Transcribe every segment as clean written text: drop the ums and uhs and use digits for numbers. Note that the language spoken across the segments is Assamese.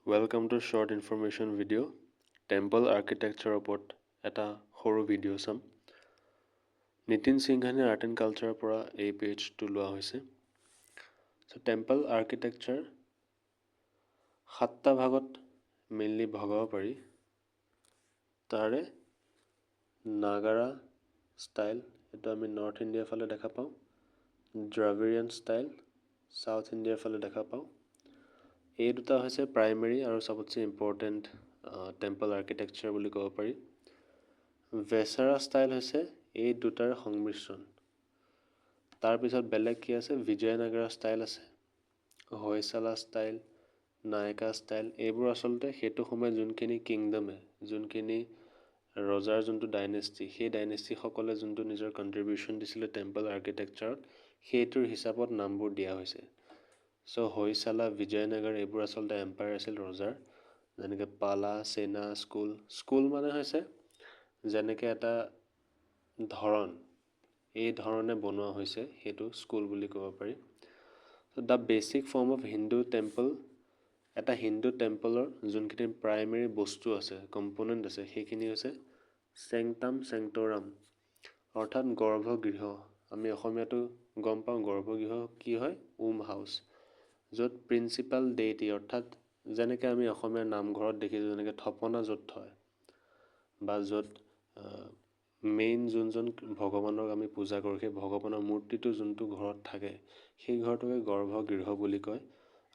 Welcome to short information video. Temple architecture ওপৰত এটা সৰু ভিডিঅ' চাম। নিতিন সিংঘানী আৰ্ট এণ্ড কালচাৰৰ পৰা এই পেজটো লোৱা হৈছে। So temple architecture 7টা ভাগত মেইনলি ভগাব পাৰি। তাৰে নাগাৰা ষ্টাইল এটা আমি নৰ্থ ইণ্ডিয়াৰ ফালে দেখা পাওঁ। দ্ৰাবিড়িয়ান ষ্টাইল সাউথ ইণ্ডিয়াৰ ফালে দেখা পাওঁ। এই দুটা হৈছে প্ৰাইমেৰী আৰু সবতছে ইম্পৰ্টেণ্ট টেম্পল আৰ্কিটেক্সাৰ বুলি ক'ব পাৰি। ভেছাৰা ষ্টাইল হৈছে এই দুটাৰ সংমিশ্ৰণ। তাৰপিছত বেলেগ কি আছে, বিজয়নগৰা ষ্টাইল আছে, হৈছালা ষ্টাইল, নায়কা ষ্টাইল। এইবোৰ আচলতে সেইটো সময়ত যোনখিনি কিংডমে, যোনখিনি ৰজাৰ যোনটো ডাইনেষ্টি, সেই ডাইনেষ্টিসকলে যোনটো নিজৰ কণ্ট্ৰিবিউশ্যন দিছিলে টেম্পল আৰ্কিটেক্সাৰত, সেইটোৰ হিচাপত নামবোৰ দিয়া হৈছে। চ' হৈছালা, বিজয়নগৰ এইবোৰ আচলতে এম্পায়াৰ আছিল ৰজাৰ, যেনেকৈ পালা, সেনা, স্কুল মানে হৈছে যেনেকৈ এটা ধৰণ, এই ধৰণে বনোৱা হৈছে সেইটো স্কুল বুলি ক'ব পাৰি। So' the basic form of Hindu temple, এটা হিন্দু টেম্পলৰ যোনখিনি প্ৰাইমেৰী বস্তু আছে, কম্পনেণ্ট আছে, সেইখিনি হৈছে চেংটাম চেংটৰাম, অৰ্থাৎ গৰ্ভগৃহ। আমি অসমীয়াটো গম পাওঁ গৰ্ভগৃহ কি হয়, হাউচ, য'ত প্ৰিন্সিপাল ডেইটি, অৰ্থাৎ যেনেকৈ আমি অসমীয়াৰ নামঘৰত দেখিছোঁ যেনেকৈ থপনা য'ত থয়, বা য'ত মেইন যোনজন ভগৱানক আমি পূজা কৰোঁ, সেই ভগৱানৰ মূৰ্তিটো যোনটো ঘৰত থাকে, সেই ঘৰটোকে গৰ্ভগৃহ বুলি কয়,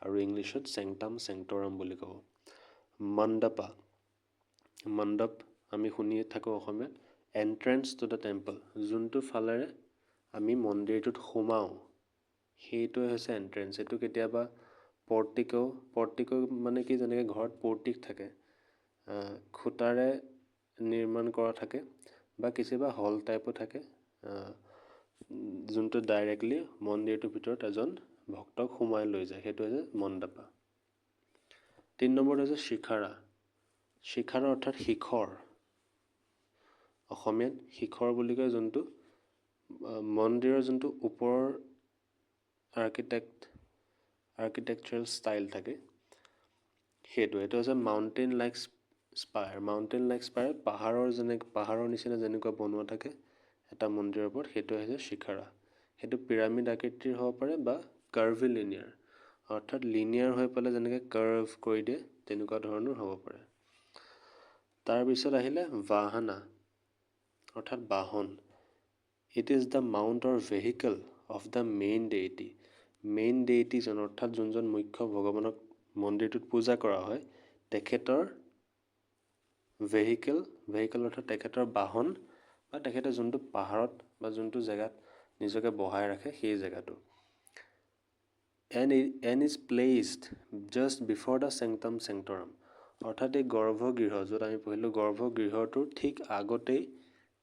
আৰু ইংলিছত চেংটাম চেংটৰাম বুলি কওঁ। মণ্ডপ আমি শুনি থাকোঁ অসমীয়াত, এণ্ট্ৰেঞ্চ টু দ্য টেম্পল, যোনটো ফালেৰে আমি মন্দিৰটোত সোমাওঁ সেইটোৱে হৈছে এণ্ট্ৰেঞ্চ। এইটো কেতিয়াবা পৰ্টিকো মানে কি, যেনেকৈ ঘৰত পৰ্টিক থাকে, খুটাৰে নিৰ্মাণ কৰা থাকে, বা কেতিয়াবা হল টাইপো থাকে, যোনটো ডাইৰেক্টলি মন্দিৰটোৰ ভিতৰত এজন ভক্তক সোমাই লৈ যায়, সেইটো হৈছে মণ্ডপা। 3 নম্বৰত হৈছে শিখাৰা। শিখাৰা অৰ্থাৎ শিখৰ, অসমীয়াত শিখৰ বুলি কয় যোনটো মন্দিৰৰ যোনটো ওপৰৰ আৰ্কিটেকচাৰেল ষ্টাইল থাকে, সেইটো হৈছে মাউণ্টেইন লাইক স্পায়াৰ। মাউণ্টেইন লাইক স্পায়াৰ পাহাৰৰ নিচিনা যেনেকুৱা বনোৱা থাকে এটা মন্দিৰৰ ওপৰত, সেইটো হৈছে শিখাৰা। সেইটো পিৰামিড আকৃতিৰ হ'ব পাৰে বা কাৰ্ভিলিনিয়াৰ, অৰ্থাৎ লিনিয়াৰ হৈ পেলাই যেনেকৈ কাৰ্ভ কৰি দিয়ে তেনেকুৱা ধৰণৰ হ'ব পাৰে। তাৰপিছত আহিলে বাহানা, অৰ্থাৎ বাহন। It is the mount or vehicle of the main deity. Main ডেইটিজন, অৰ্থাৎ যোনজন মুখ্য ভগৱানক মন্দিৰটোত পূজা কৰা হয়, তেখেতৰ ভেহিকেল অৰ্থাৎ তেখেতৰ বাহন, বা তেখেতে যোনটো পাহাৰত বা যোনটো জেগাত নিজকে বহাই ৰাখে সেই জেগাটো। And is placed just before the sanctum sanctorum, অৰ্থাৎ এই গৰ্ভগৃহ য'ত আমি পঢ়িলোঁ, গৰ্ভগৃহটোৰ ঠিক আগতেই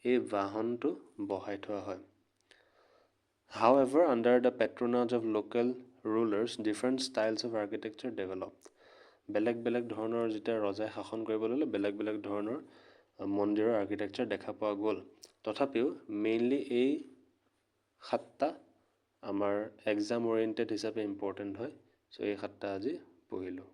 এই বাহনটো বহাই থোৱা হয়। However, under the patronage of local rulers, different styles of architecture developed. বেলেগ ধৰণৰ যেতিয়া ৰজাই শাসন কৰিব ল'লে, বেলেগ ধৰণৰ মন্দিৰৰ আৰ্কিটেক্সাৰ দেখা পোৱা গ'ল। তথাপিও মেইনলি এই 7টা আমাৰ এক্সাম অৰিয়েণ্টেড হিচাপে ইম্পৰ্টেণ্ট হয়। চ' এই 7টা আজি পঢ়িলোঁ।